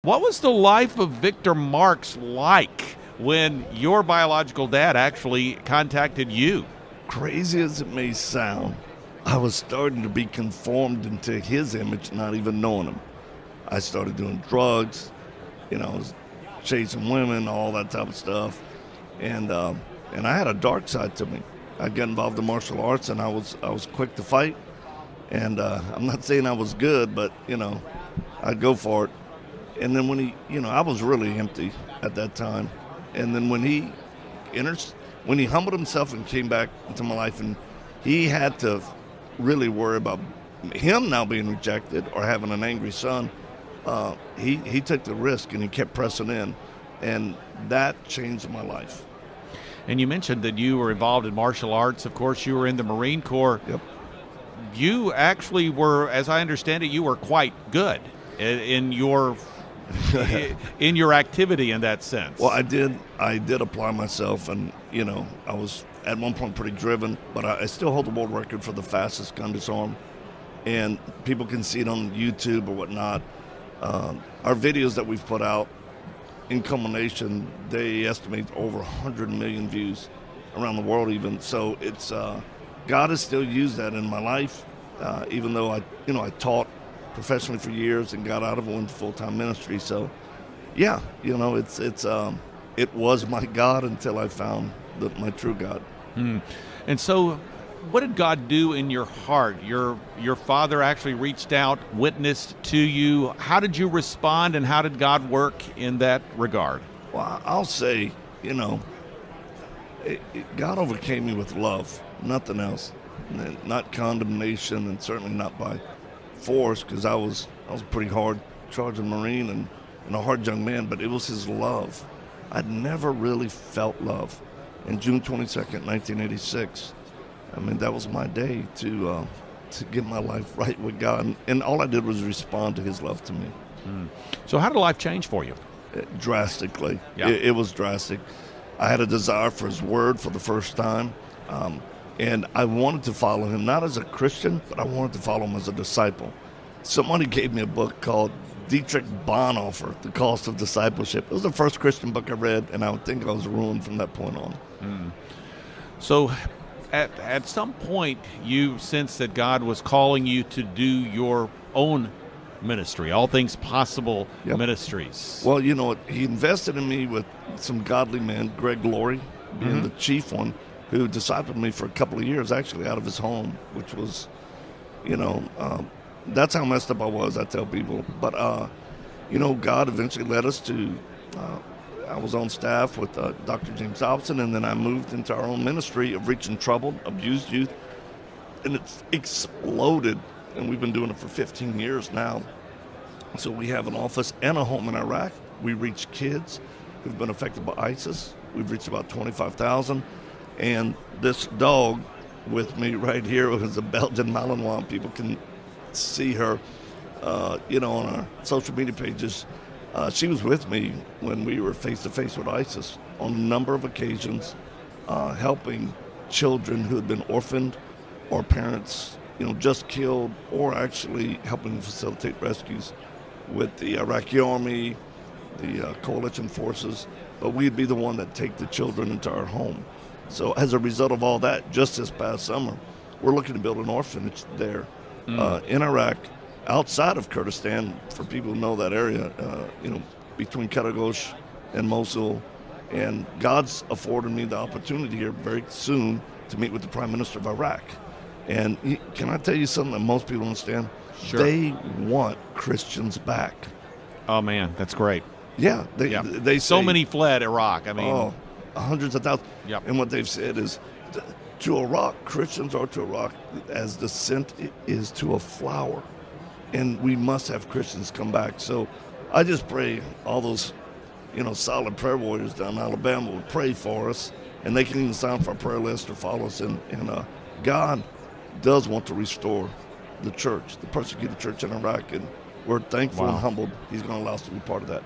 What was the life of Victor Marx like when your biological dad actually contacted you? Crazy as it may sound, I was starting to be conformed into his image, not even knowing him. I started doing drugs, I was chasing women, all that type of stuff. And I had a dark side to me. I got involved in martial arts, and I was quick to fight. And I'm not saying I was good, but, I'd go for it. And then when I was really empty at that time. And then when he humbled himself and came back into my life, and he had to really worry about him now being rejected or having an angry son, he took the risk and he kept pressing in. And that changed my life. And you mentioned that you were involved in martial arts. Of course, you were in the Marine Corps. Yep. You actually were, as I understand it, you were quite good in your in your activity in that sense. Well, I did apply myself, and I was at one point pretty driven, but I still hold the world record for the fastest gun disarm, and people can see it on YouTube or whatnot. Our videos that we've put out, in culmination, they estimate over 100 million views around the world even. So it's God has still used that in my life, even though I taught professionally for years and got out of it, went to full-time ministry. So yeah, it was my God until I found my true God. And so what did God do in your heart? Your father actually reached out, witnessed to you. How did you respond, and how did God work in that regard? Well, I'll say, God overcame me with love, nothing else. Not condemnation, and certainly not by force, because I was a pretty hard charging Marine and a hard young man, but it was his love. I'd never really felt love. And June 22nd, 1986, that was my day to get my life right with God. And all I did was respond to his love to me. So how did life change for you? Drastically. Yeah. It was drastic. I had a desire for his word for the first time. And I wanted to follow him, not as a Christian, but I wanted to follow him as a disciple. Somebody gave me a book called Dietrich Bonhoeffer, The Cost of Discipleship. It was the first Christian book I read, and I would think I was ruined from that point on. So at some point, you sensed that God was calling you to do your own ministry, All Things Possible Ministries. Well, he invested in me with some godly men, Greg Laurie being the chief one, who discipled me for a couple of years, actually, out of his home, which was, that's how messed up I was, I tell people. But, God eventually led us to, I was on staff with Dr. James Dobson, and then I moved into our own ministry of reaching troubled, abused youth, and it's exploded, and we've been doing it for 15 years now. So we have an office and a home in Iraq. We reach kids who've been affected by ISIS. We've reached about 25,000. And this dog with me right here was a Belgian Malinois. People can see her, on our social media pages. She was with me when we were face-to-face with ISIS on a number of occasions, helping children who had been orphaned or parents, just killed, or actually helping facilitate rescues with the Iraqi army, the coalition forces. But we'd be the one that take the children into our home. So as a result of all that, just this past summer, we're looking to build an orphanage there in Iraq, outside of Kurdistan, for people who know that area, between Karagosh and Mosul. And God's afforded me the opportunity here very soon to meet with the Prime Minister of Iraq. And can I tell you something that most people don't understand? Sure. They want Christians back. Oh, man, that's great. Yeah. They so say, many fled Iraq. Hundreds of thousands. Yep. And what they've said is, to Iraq, Christians are to Iraq as the scent is to a flower. And we must have Christians come back. So I just pray all those, solid prayer warriors down in Alabama will pray for us. And they can even sign up for our prayer list or follow us. And God does want to restore the church, the persecuted church in Iraq. And we're thankful and humbled He's going to allow us to be part of that.